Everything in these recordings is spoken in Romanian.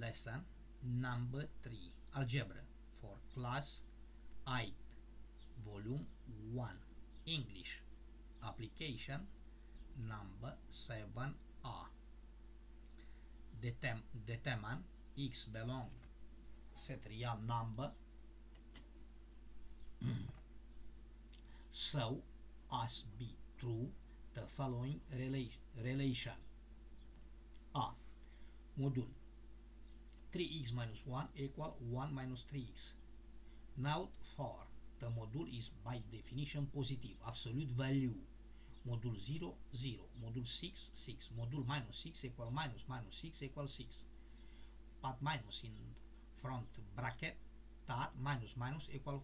lesson number 3, Algebra for class 8, volume 1, English, application number 7a. Determine x belong set real number so as be true the following relation. A. Modul 3x minus 1 equal 1 minus 3x. Note for the module is by definition positive, absolute value. Modul 0, 0. Modul 6, 6. Modul minus 6 equal minus 6 equal 6. Put minus in front bracket, that minus equal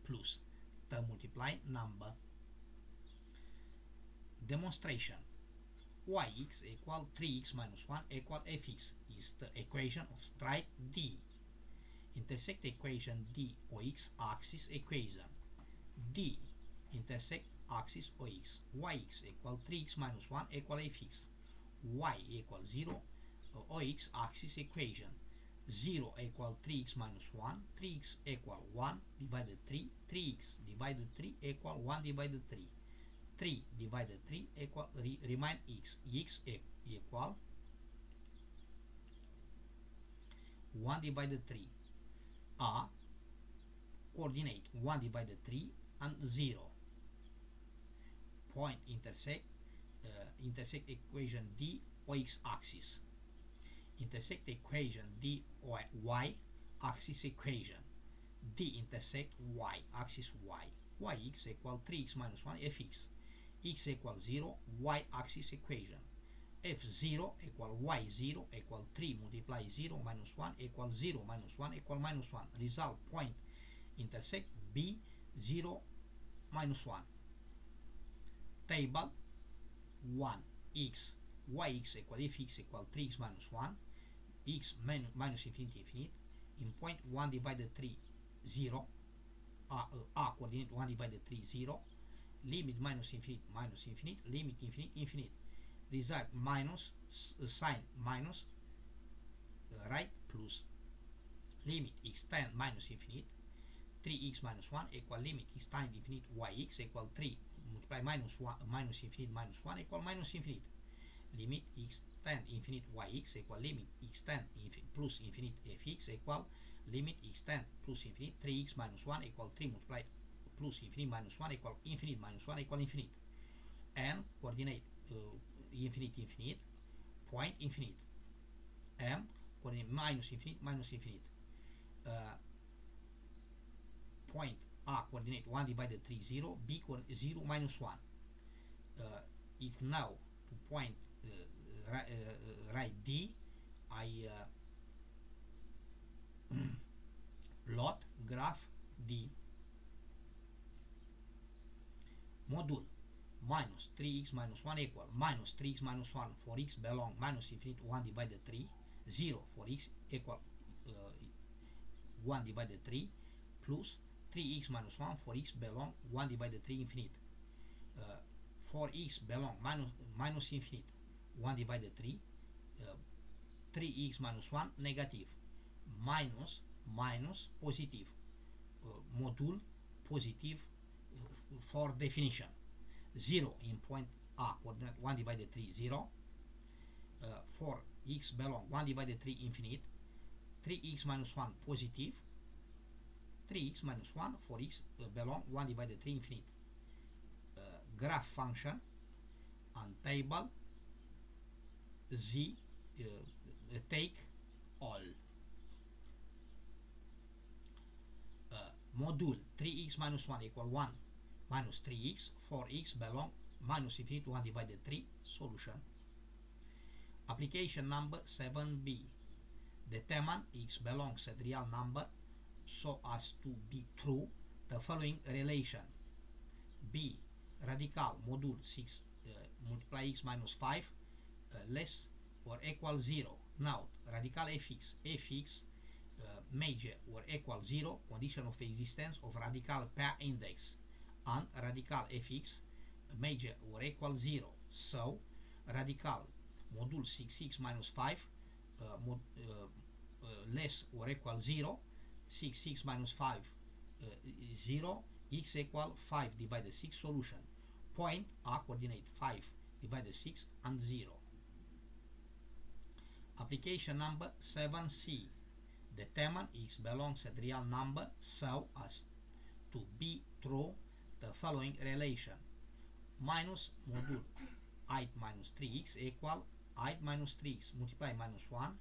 plus. The multiply number. Demonstration. Yx equal 3x minus 1 equal fx is the equation of straight D. Intersect equation D OX axis equation. D intersect axis OX. Yx equal 3x minus 1 equal fx. Y equal 0 OX axis equation. 0 equal 3x minus 1. 3x equal 1 divided 3. 3x divided 3 equal 1 divided 3. 3 divided 3 equal remain x. X equal 1 divided 3. A coordinate 1 divided 3 and 0. Point intersect equation D OX axis. Intersect equation D Y axis equation. D intersect Y axis Y. Yx equal 3x minus 1 fx. X equal 0 Y axis equation. F0 equal Y0 equal 3 multiply 0 minus 1 equal 0 minus 1 equal minus 1. Result point intersect B 0 minus 1. Table 1 x yx equal fx equal 3x minus 1 x minus infinity in point 1 divided 3 0 a coordinate 1 divided 3 0 limit minus infinite limit infinite result minus sign minus right plus limit extend minus infinite 3x minus 1 equal limit extend infinite yx equal 3 multiply minus 1 minus infinite minus 1 equal minus infinite limit extend infinite yx equal limit extend plus infinite fx equal limit extend plus infinite 3x minus 1 equal 3 multiply plus infinite minus 1 equal infinite minus 1 equal infinite and coordinate infinite point infinite m coordinate minus infinite point a coordinate 1 divided 3 0 b coordinate 0 minus 1. If now to point right D, I plot graph D. Module minus 3x minus 1 equal minus 3x minus 1 for x belong minus infinite 1 divided 3 0 for x equal 1 divided 3 plus 3x minus 1 for x belong 1 divided 3 infinite. For x belong minus infinite 1 divided 3 3x minus 1 negative minus positive module positive for definition 0 in point a coordinate 1 divided 3 0 for x belong 1 divided 3 infinite 3x minus 1 positive 3x minus 1 for x belong 1 divided 3 infinite. Graph function and table Z take all. Module 3x minus 1 equal 1 minus 3x for x belong minus infinite 1 divided 3 solution. Application number 7b. Determine x belongs at real number so as to be true the following relation. B. Radical module 6 multiply x minus 5 less or equal 0. Now radical fx major or equal 0 condition of existence of radical per index and radical fx major or equal 0. So radical module 6x minus 5 less or equal 0, 6 minus 5 0, x equal 5 divided 6 solution. Point a coordinate 5 divided 6 and 0. Application number 7c. Determine x belongs at real number so as to be true the following relation. Minus module I minus 3x equal I minus 3x multiply minus 1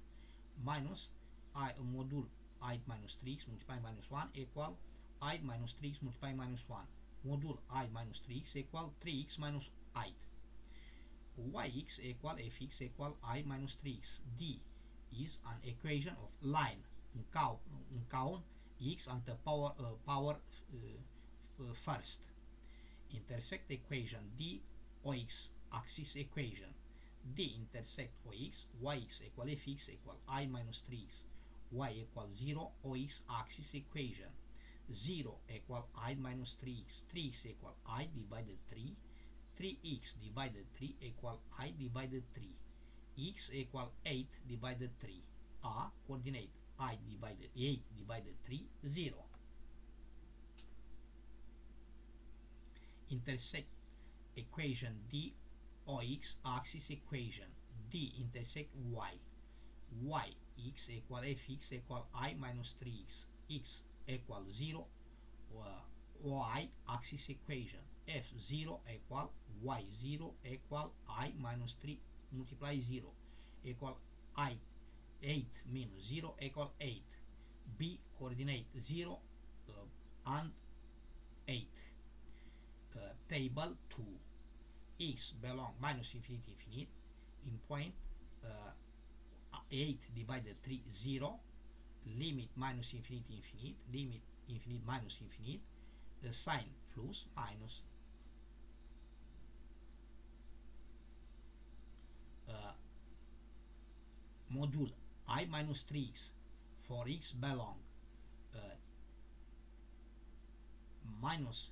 minus I module I minus 3x multiply minus 1 equal I minus 3x multiply minus 1. Module I minus 3x equal 3x minus I. Yx equal fx equal I minus 3x. D is an equation of line count x and the power first. Intersect equation D ox axis equation. D intersect ox, yx equal fx equal I minus 3x, y equal 0, ox axis equation. 0 equal I minus 3x, 3x equal I divided 3, 3x divided 3 equal I divided 3, x equal 8 divided 3, a coordinate I divided 8 divided 3, 0. Intersect equation D ox axis equation. D intersect y, x equal fx equal I minus 3x, x equal 0, y axis equation. F0 equal y0 equal I minus 3 multiply 0 equal I 8 minus 0 equal 8. B coordinate 0 and 8. Table 2. X belong minus infinity infinite in point 8 divided 3 0, limit minus infinity infinite, limit infinite minus infinite, sign plus minus, module I minus 3x for x belong minus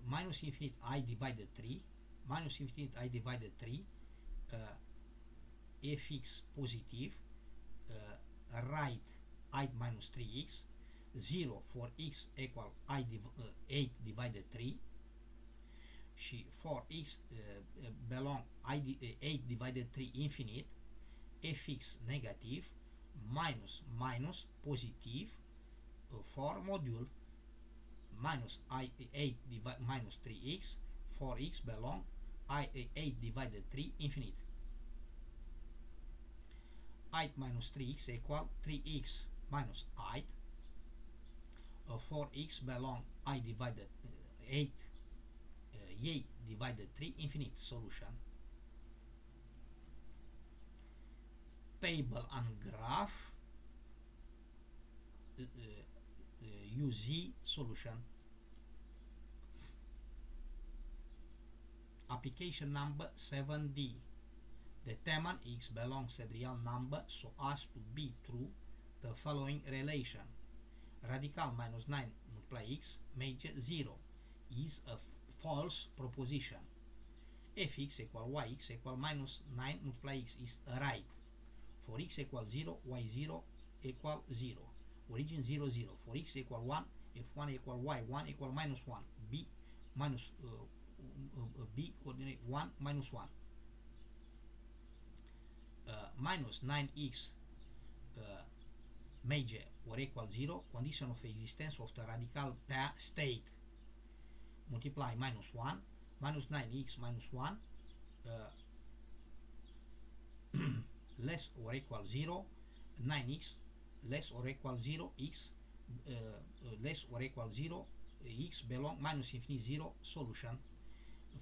minus infinite I divided 3, minus infinite I divided 3, fx positive, right I minus 3x, 0 for x equal 8 divided 3, for x belong 8 divided 3 infinite, fx negative, minus minus positive, for module minus 8 minus 3x, for x belong 8 divided 3 infinite. 8 minus 3x equal 3x minus 8. For x belong I divided 8 divided 3 infinite solution. Table and graph UZ solution. Application number 7D. Determine x belongs to a real number so as to be true the following relation. Radical minus 9 multiply x major 0 is a false proposition. Fx equal yx equal minus 9 multiply x is right. For x equal 0, y0 equal 0. Origin 0, 0. For x equal 1, f1 equal y1 equal minus 1. B minus b coordinate 1 minus 1. Minus 9x major or equal 0, condition of existence of the radical pair state. Multiply minus 1, minus 9x minus 1, less or equal 0, 9x less or equal 0, x less or equal 0, x belong minus infinite 0 solution.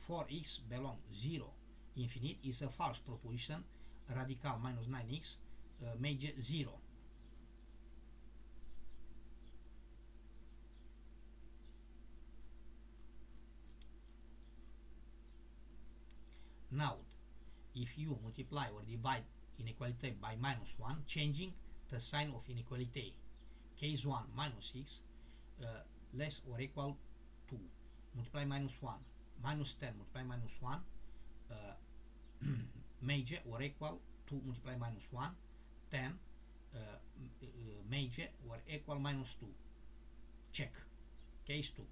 For x belong 0 infinite is a false proposition. Radical minus 9x major 0. Now, if you multiply or divide inequality by minus 1, changing the sign of inequality. Case 1 minus 6 less or equal 2. Multiply minus 1. Minus 10 multiply minus 1 major or equal 2 multiply minus 1, 10 major or equal minus 2. Check. Case 2.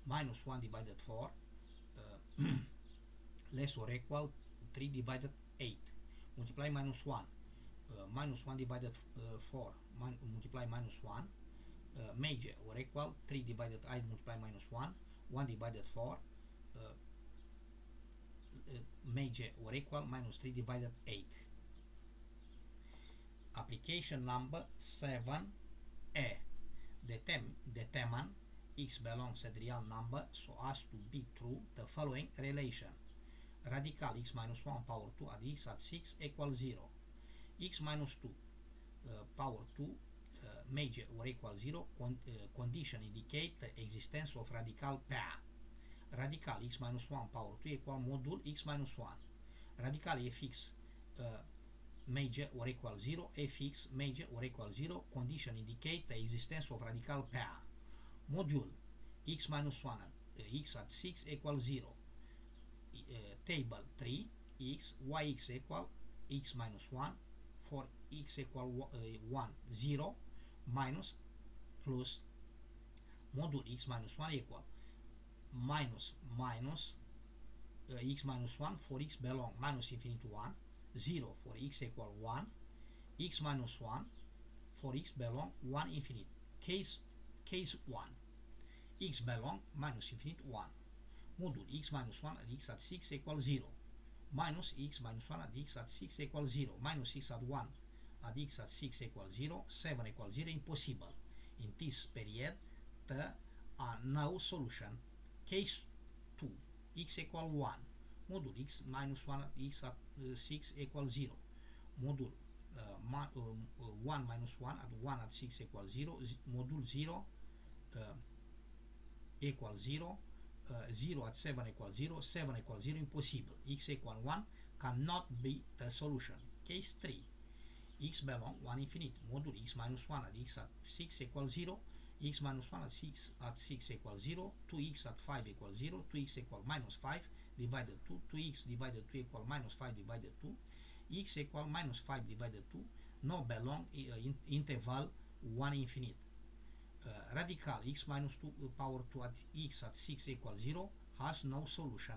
Minus 1 divided 4 less or equal 3 divided 8. Multiply minus 1. Minus 1 divided 4 multiply minus 1. Major or equal 3 divided 8 multiply minus 1. 1 divided 4 major or equal minus 3 divided 8. Application number 7a. Determine x belongs at real number so as to be true the following relation. Radical x minus 1 power 2 at x at 6 equals 0. X minus 2 power 2 major or equal 0 condition indicate the existence of radical pair. Radical x minus 1 power 2 equal modul x minus 1. Radical fx major or equal 0, fx major or equal 0 condition indicate the existence of radical pair. Module x minus 1 x at 6 equals 0. Table 3 x yx equal x minus 1 for x equal 1 0 minus plus module x minus 1 equal minus x minus 1 for x belong minus infinity 1, 0 for x equal 1, x minus 1 for x belong 1 infinite. Case 1. X belong minus infinite 1. Module x minus 1 at x at 6 equals 0. Minus x minus 1 at x at 6 equals 0. Minus x at 1 at x at 6 equals 0. 7 equals 0. Impossible. In this period, there are no solution. Case 2. X equal 1. Module x minus 1 at x at 6 equals 0. Module 1 minus 1 at 1 at 6 equals 0. Module 0 equals 0. 0 at 7 equals 0. 7 equals 0. Impossible. X equal 1 cannot be the solution. Case 3. X belong 1 infinite. Module x minus 1 at x at 6 equals 0. X minus 1 at 6 equals 0. 2x at 5 equals 0. 2x equal minus 5 divided 2. 2x divided 2 equal minus 5 divided 2. X equal minus 5 divided 2. No belong interval 1 infinite. Radical x minus 2 power 2 at x at 6 equals 0 has no solution.